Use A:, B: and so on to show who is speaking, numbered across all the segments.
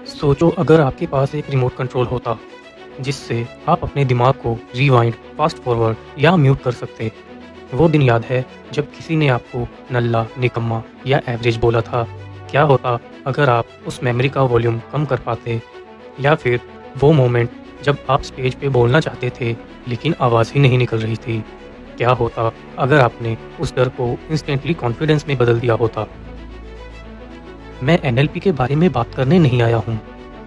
A: सोचो अगर आपके पास एक रिमोट कंट्रोल होता जिससे आप अपने दिमाग को रिवाइंड, फास्ट फॉरवर्ड या म्यूट कर सकते। वो दिन याद है जब किसी ने आपको नल्ला, निकम्मा या एवरेज बोला था। क्या होता अगर आप उस मेमोरी का वॉल्यूम कम कर पाते? या फिर वो मोमेंट जब आप स्टेज पे बोलना चाहते थे लेकिन आवाज़ ही नहीं निकल रही थी? क्या होता अगर आपने उस डर को इंस्टेंटली कॉन्फिडेंस में बदल दिया होता? मैं एनएलपी के बारे में बात करने नहीं आया हूँ।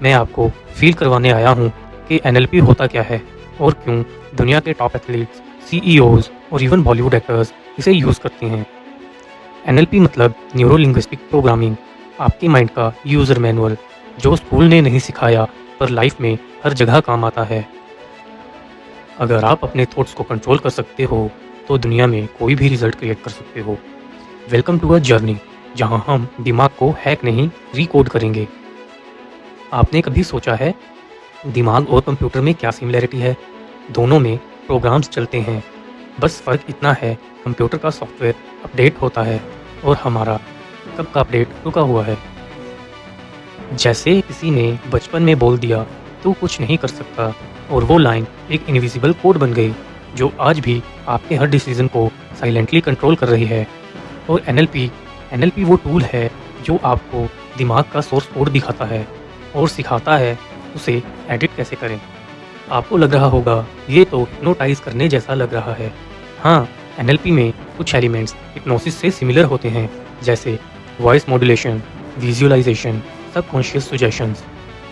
A: मैं आपको फ़ील करवाने आया हूँ कि एनएलपी होता क्या है और क्यों दुनिया के टॉप एथलीट्स, सीईओज़ और इवन बॉलीवुड एक्टर्स इसे यूज़ करते हैं। एनएलपी मतलब न्यूरो लिंग्विस्टिक प्रोग्रामिंग, आपके माइंड का यूज़र मैनुअल जो स्कूल ने नहीं सिखाया पर लाइफ में हर जगह काम आता है। अगर आप अपने थॉट्स को कंट्रोल कर सकते हो, तो दुनिया में कोई भी रिज़ल्ट क्रिएट कर सकते हो। वेलकम टू अ जर्नी जहाँ हम दिमाग को हैक नहीं रीकोड करेंगे। आपने कभी सोचा है दिमाग और कंप्यूटर में क्या सिमिलैरिटी है? दोनों में प्रोग्राम्स चलते हैं, बस फ़र्क इतना है कंप्यूटर का सॉफ्टवेयर अपडेट होता है और हमारा कब का अपडेट रुका हुआ है। जैसे किसी ने बचपन में बोल दिया तू कुछ नहीं कर सकता और वो लाइन एक इनविजिबल कोड बन गई जो आज भी आपके हर डिसीजन को साइलेंटली कंट्रोल कर रही है। और एनएलपी वो टूल है जो आपको दिमाग का सोर्स कोड दिखाता है और सिखाता है उसे एडिट कैसे करें। आपको लग रहा होगा ये तो हिप्नोटाइज करने जैसा लग रहा है। हाँ, एनएलपी में कुछ एलिमेंट्स हिप्नोसिस से सिमिलर होते हैं, जैसे voice modulation, visualisation, subconscious suggestions.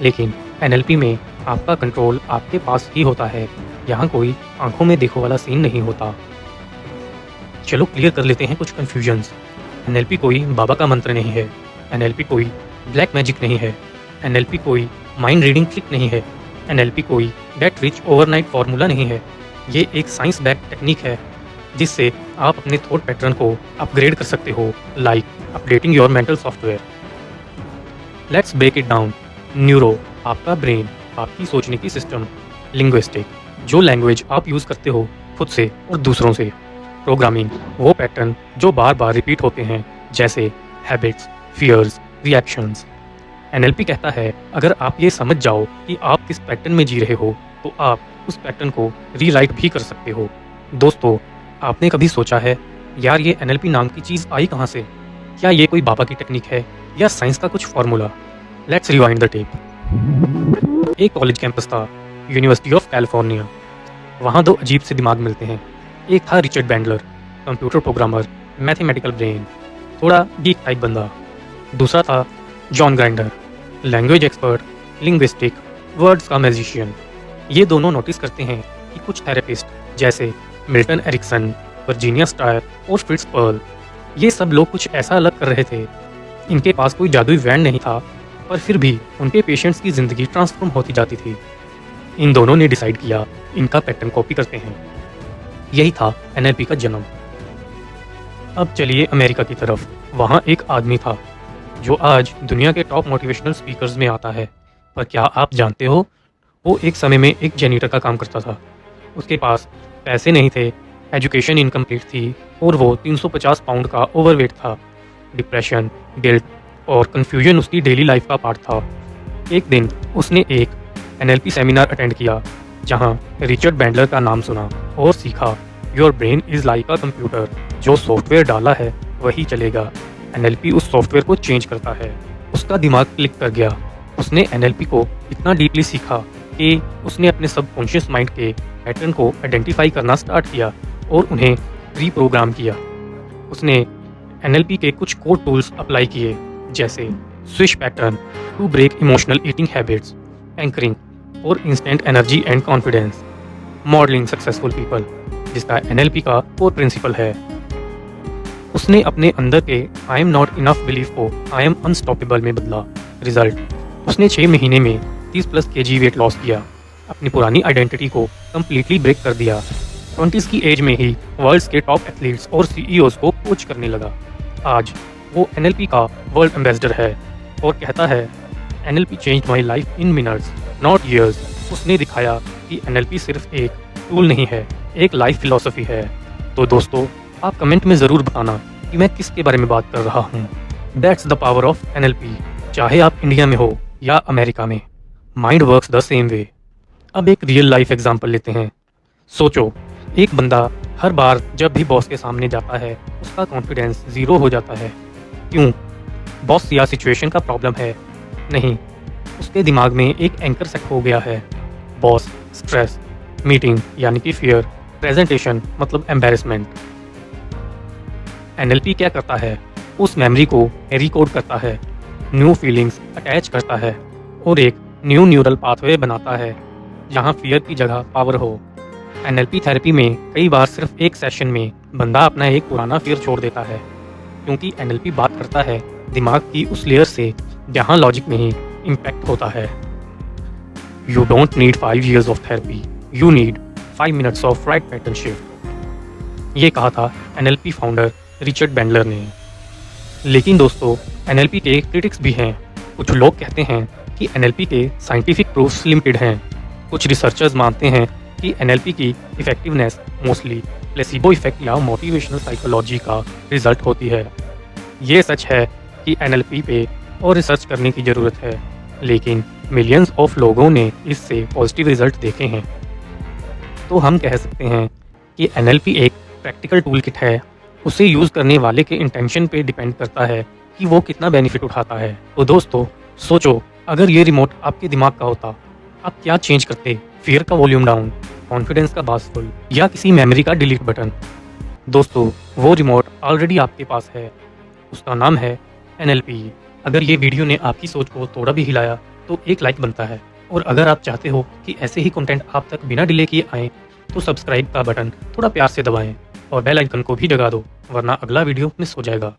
A: लेकिन एनएलपी में आपका कंट्रोल आपके पास ही होता है। यहाँ कोई आंखों में देखो वाला सीन नहीं होता। चलो क्लियर कर लेते हैं कुछ कन्फ्यूजन्स। एनएलपी कोई बाबा का मंत्र नहीं है। एनएलपी कोई ब्लैक मैजिक नहीं है। एनएलपी कोई माइंड रीडिंग ट्रिक नहीं है। एनएलपी कोई गेट रिच ओवरनाइट फार्मूला नहीं है। ये एक साइंस बैक टेक्निक है जिससे आप अपने थॉट पैटर्न को अपग्रेड कर सकते हो, like updating your mental software. Let's break it down. Neuro, आपका ब्रेन, आपकी सोचने की सिस्टम। लिंग्विस्टिक, जो लैंग्वेज आप यूज़ करते हो खुद से और दूसरों से। प्रोग्रामिंग, वो पैटर्न जो बार बार रिपीट होते हैं, जैसे हैबिट्स, फियर्स, रिएक्शंस। एनएलपी कहता है अगर आप ये समझ जाओ कि आप किस पैटर्न में जी रहे हो तो आप उस पैटर्न को रीराइट भी कर सकते हो। दोस्तों, आपने कभी सोचा है यार ये एनएलपी नाम की चीज़ आई कहाँ से? क्या ये कोई बाबा की टेक्निक है या साइंस का कुछ formula? Let's rewind the tape. एक कॉलेज कैंपस था, यूनिवर्सिटी ऑफ कैलिफोर्निया। वहाँ दो अजीब से दिमाग मिलते हैं। एक था Richard Bandler, computer programmer, mathematical brain, थोड़ा गीक टाइप बंदा। दूसरा था John grinder, language expert, linguistic, words का मैजिशियन। ये दोनों नोटिस करते हैं कि कुछ थेरेपिस्ट जैसे मिल्टन एरिक्सन, वर्जीनिया स्टायर और फ्रिट्ज पर्ल, ये सब लोग कुछ ऐसा अलग कर रहे थे। इनके पास कोई जादुई वैंड नहीं था, पर फिर भी उनके पेशेंट्स की ज़िंदगी ट्रांसफॉर्म होती जाती थी। इन दोनों ने डिसाइड किया इनका पैटर्न कॉपी करते हैं। यही था एनएलपी का जन्म। अब चलिए अमेरिका की तरफ। वहाँ एक आदमी था जो आज दुनिया के टॉप मोटिवेशनल स्पीकर्स में आता है। पर क्या आप जानते हो वो एक समय में एक जेनिटर का काम करता था। उसके पास पैसे नहीं थे, एजुकेशन इनकम्प्लीट थी और वो 350 पाउंड का ओवरवेट था। डिप्रेशन, गिल्ट और कन्फ्यूजन उसकी डेली लाइफ का पार्ट था। एक दिन उसने एक एनएलपी सेमिनार अटेंड किया जहां रिचर्ड बैंडलर का नाम सुना और सीखा your brain is like a computer, जो सॉफ्टवेयर डाला है वही चलेगा। एनएलपी उस सॉफ्टवेयर को चेंज करता है। उसका दिमाग क्लिक कर गया। उसने एनएलपी को इतना डीपली सीखा कि उसने अपने सबकॉन्शियस माइंड के पैटर्न को आइडेंटिफाई करना स्टार्ट किया और उन्हें रीप्रोग्राम किया। उसने एनएलपी के कुछ कोर टूल्स अप्लाई किए, जैसे swish pattern to break emotional eating habits, anchoring और instant energy and confidence, modelling successful people, जिसका एनएलपी का कोर प्रिंसिपल है। उसने अपने अंदर के I am not enough belief को आई एम अनस्टॉपेबल में बदला। रिजल्ट, उसने 6 महीने में 30+ केजी वेट लॉस किया, अपनी पुरानी आइडेंटिटी को कम्प्लीटली ब्रेक कर दिया। 20s की एज में ही वर्ल्ड्स के टॉप एथलीट्स और सीईओज को कोच करने लगा। आज वो एनएलपी का वर्ल्ड एम्बेसडर है और कहता है NLP changed my life in minutes not years. उसने दिखाया कि एनएलपी सिर्फ एक टूल नहीं है, एक लाइफ फिलॉसफी है। तो दोस्तों, आप कमेंट में ज़रूर बताना कि मैं किसके बारे में बात कर रहा हूँ। That's the power of NLP. चाहे आप इंडिया में हो या अमेरिका में, mind works the same way. अब एक रियल लाइफ एग्जांपल लेते हैं। सोचो, एक बंदा हर बार जब भी बॉस के सामने जाता है उसका कॉन्फिडेंस ज़ीरो हो जाता है। क्यों? बॉस या सिचुएशन का प्रॉब्लम है? नहीं, उसके दिमाग में एक एंकर सेट हो गया है। बॉस, स्ट्रेस, मीटिंग यानी कि फियर, प्रेजेंटेशन मतलब एम्बेरसमेंट। एनएलपी क्या करता है? उस मेमोरी को रिकोड करता है, न्यू फीलिंग्स अटैच करता है और एक न्यू न्यूरल पाथवे बनाता है जहां फियर की जगह पावर हो। एनएलपी थेरेपी में कई बार सिर्फ एक सेशन में बंदा अपना एक पुराना फियर छोड़ देता है, क्योंकि एनएलपी बात करता है दिमाग की उस लेयर से जहां लॉजिक नहीं इम्पैक्ट होता है। You don't need 5 years of therapy, you need 5 minutes of right pattern shift. ये कहा था एनएलपी फाउंडर रिचर्ड बैंडलर ने। लेकिन दोस्तों, एनएलपी के क्रिटिक्स भी हैं। कुछ लोग कहते हैं कि एनएलपी के साइंटिफिक प्रूफ्स लिमिटेड हैं। कुछ रिसर्चर्स मानते हैं कि एनएलपी की इफेक्टिवनेस मोस्टली प्लेसिबो इफेक्ट या मोटिवेशनल साइकोलॉजी का रिजल्ट होती है। ये सच है कि एनएलपी पे और रिसर्च करने की ज़रूरत है, लेकिन मिलियंस ऑफ लोगों ने इससे पॉजिटिव रिजल्ट देखे हैं। तो हम कह सकते हैं कि एनएलपी एक प्रैक्टिकल टूल किट है। उसे यूज़ करने वाले के इंटेंशन पे डिपेंड करता है कि वो कितना बेनिफिट उठाता है। तो दोस्तों, सोचो, अगर ये रिमोट आपके दिमाग का होता, आप क्या चेंज करते? फियर का वॉल्यूम डाउन, कॉन्फिडेंस का बास फुल या किसी मेमोरी का डिलीट बटन? दोस्तों, वो रिमोट ऑलरेडी आपके पास है। उसका नाम है एनएलपी। अगर ये वीडियो ने आपकी सोच को थोड़ा भी हिलाया तो एक लाइक बनता है, और अगर आप चाहते हो कि ऐसे ही कंटेंट आप तक बिना डिले किए आए तो सब्सक्राइब का बटन थोड़ा प्यार से दबाएं और बेल आइकन को भी दबा दो, वरना अगला वीडियो मिस हो जाएगा।